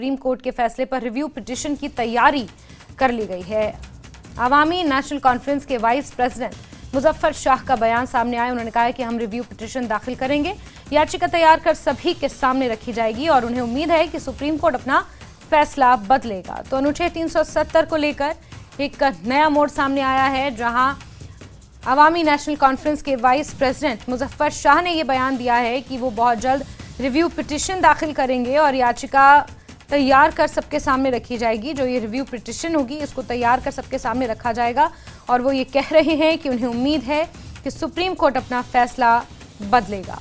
Supreme court के फैसले पर रिव्यू पिटीशन की तैयारी कर ली गई है। अवामी नेशनल कॉन्फ्रेंस के वाइस प्रेसिडेंट मुजफ्फर शाह का बयान सामने आया। उन्होंने कहा है कि हम रिव्यू पिटीशन दाखिल करेंगे, याचिका तैयार कर सभी के सामने रखी जाएगी और उन्हें उम्मीद है कि सुप्रीम कोर्ट अपना फैसला बदलेगा। तो अनुच्छेद 370 को लेकर एक नया मोड़ सामने आया है, जहां अवामी नेशनल कॉन्फ्रेंस के वाइस प्रेसिडेंट मुजफ्फर शाह ने यह बयान दिया है कि वो बहुत जल्द रिव्यू पिटीशन दाखिल करेंगे और याचिका तैयार कर सबके सामने रखी जाएगी। जो ये रिव्यू पिटीशन होगी, इसको तैयार कर सबके सामने रखा जाएगा और वो ये कह रहे हैं कि उन्हें उम्मीद है कि सुप्रीम कोर्ट अपना फैसला बदलेगा।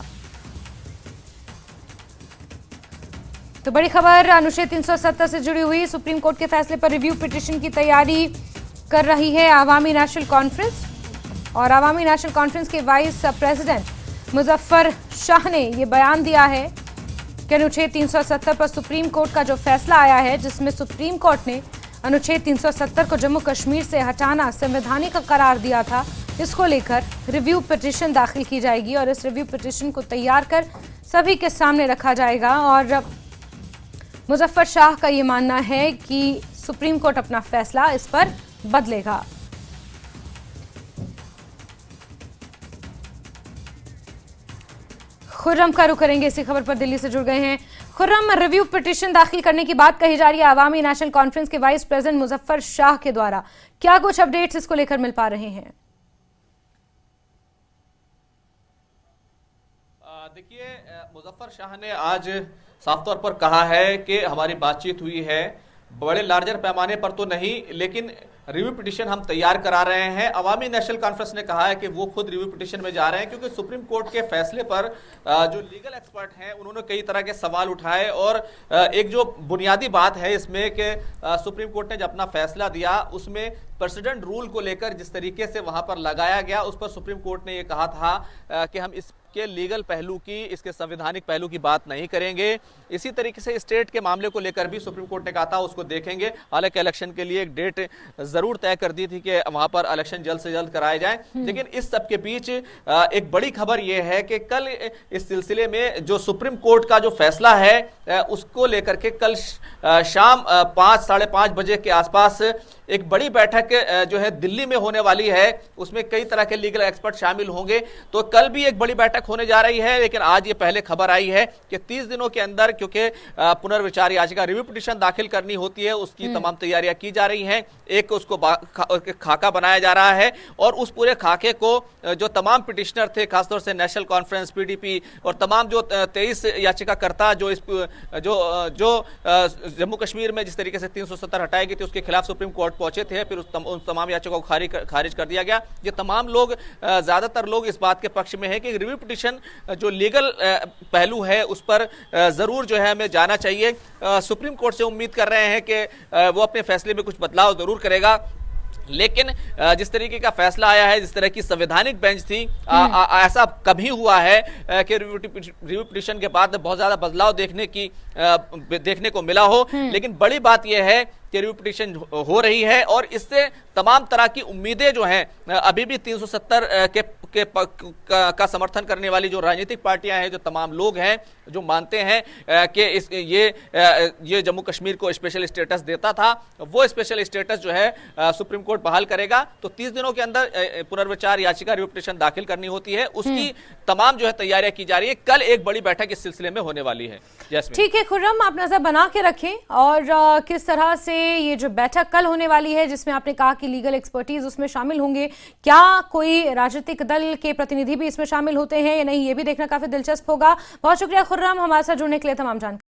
तो बड़ी खबर अनुच्छेद 370 से जुड़ी हुई, सुप्रीम कोर्ट के फैसले पर रिव्यू पिटीशन की तैयारी कर रही है अवामी नेशनल कॉन्फ्रेंस और अवामी नेशनल कॉन्फ्रेंस के वाइस प्रेसिडेंट मुजफ्फर शाह ने यह बयान दिया है कि अनुच्छेद 370 पर सुप्रीम कोर्ट का जो फैसला आया है, जिसमें सुप्रीम कोर्ट ने अनुच्छेद 370 को जम्मू कश्मीर से हटाना संवैधानिक करार दिया था, इसको लेकर रिव्यू पिटीशन दाखिल की जाएगी और इस रिव्यू पिटीशन को तैयार कर सभी के सामने रखा जाएगा। और मुजफ्फर शाह का ये मानना है कि सुप्रीम कोर्ट अपना फैसला इस पर बदलेगा। खुर्रम का रुख करेंगे इसी खबर पर, दिल्ली से जुड़ गए हैं। खुर्रम, रिव्यू पिटीशन दाखिल करने की बात कही जा रही है अवामी नेशनल कॉन्फ्रेंस के वाइस प्रेसिडेंट मुजफ्फर शाह के द्वारा, क्या कुछ अपडेट्स इसको लेकर मिल पा रहे हैं? देखिए, मुजफ्फर शाह ने आज साफ तौर पर कहा है कि हमारी बातचीत हुई है, बड़े लार्जर पैमाने पर तो नहीं, लेकिन रिव्यू पिटीशन हम तैयार करा रहे हैं। अवामी नेशनल कॉन्फ्रेंस ने कहा है कि वो खुद रिव्यू पिटीशन में जा रहे हैं क्योंकि सुप्रीम कोर्ट के फैसले पर जो लीगल एक्सपर्ट हैं उन्होंने कई तरह के सवाल उठाए और एक जो बुनियादी बात है इसमें कि सुप्रीम कोर्ट ने जब अपना फैसला दिया उसमें प्रेसिडेंट रूल को लेकर जिस तरीके से वहां पर लगाया गया, उस पर सुप्रीम कोर्ट ने ये कहा था कि हम इसके लीगल पहलू की, इसके संवैधानिक पहलू की बात नहीं करेंगे। इसी तरीके से स्टेट के मामले को लेकर भी सुप्रीम कोर्ट ने कहा था उसको देखेंगे। हालांकि इलेक्शन के लिए एक डेट जरूर तय कर दी थी कि वहां पर इलेक्शन जल्द से जल्द कराए जाए, लेकिन इस सब के बीच एक बड़ी खबर यह है कि कल इस सिलसिले में जो सुप्रीम कोर्ट का जो फैसला है उसको लेकर के कल शाम 5 साढ़े 5 बजे के आसपास एक बड़ी बैठक जो है दिल्ली में होने वाली है, उसमें कई तरह के लीगल एक्सपर्ट शामिल होंगे। तो कल भी एक बड़ी बैठक होने जा रही है, लेकिन आज ये पहले खबर आई है कि 30 दिनों के अंदर, क्योंकि पुनर्विचार याचिका रिव्यू पिटीशन दाखिल करनी होती है, उसकी तमाम तैयारियां की जा रही हैं। एक उसको खाका बनाया जा रहा है और उस पूरे खाके को जो तमाम पिटिशनर थे, खासतौर से नेशनल कॉन्फ्रेंस, पीडीपी और तमाम जो 23 याचिकाकर्ता जो जम्मू कश्मीर में जिस तरीके से 370 हटाई गई थी उसके खिलाफ सुप्रीम कोर्ट पहुंचे थे, फिर उन तमाम याचिकाओं को खारिज कर दिया गया। ये तमाम लोग, ज्यादातर लोग इस बात के पक्ष में है कि रिव्यू पिटीशन जो लीगल पहलू है उस पर जरूर जो है हमें जाना चाहिए। सुप्रीम कोर्ट से उम्मीद कर रहे हैं कि वो अपने फैसले में कुछ बदलाव जरूर करेगा, लेकिन जिस तरीके का फैसला आया है, जिस तरह की संवैधानिक बेंच थी, ऐसा कभी हुआ है कि रिव्यू पिटीशन के बाद बहुत ज्यादा बदलाव देखने को मिला हो। लेकिन बड़ी बात यह है कि रिव्यू पिटीशन हो रही है और इससे तमाम तरह की उम्मीदें जो हैं, अभी भी 370 का समर्थन करने वाली जो राजनीतिक पार्टियां हैं, जो तमाम लोग हैं जो मानते हैं कि ये जम्मू कश्मीर को स्पेशल स्टेटस देता था, वो स्पेशल स्टेटस जो है सुप्रीम कोर्ट बहाल करेगा। तो 30 दिनों के अंदर पुनर्विचार याचिका रिव्यू पिटीशन दाखिल करनी होती है, उसकी तमाम जो है तैयारियां की जा रही है। कल एक बड़ी बैठक इस सिलसिले में होने वाली है। ठीक है खुर्रम, आप नजर बना के रखें और किस तरह से ये जो बैठक कल होने वाली है, जिसमें आपने कहा कि लीगल एक्सपर्टीज उसमें शामिल होंगे, क्या कोई राजनीतिक दल के प्रतिनिधि भी इसमें शामिल होते हैं या नहीं, ये भी देखना काफी दिलचस्प होगा। बहुत शुक्रिया खुर्रम, हमारे साथ जुड़ने के लिए तमाम जानकारी।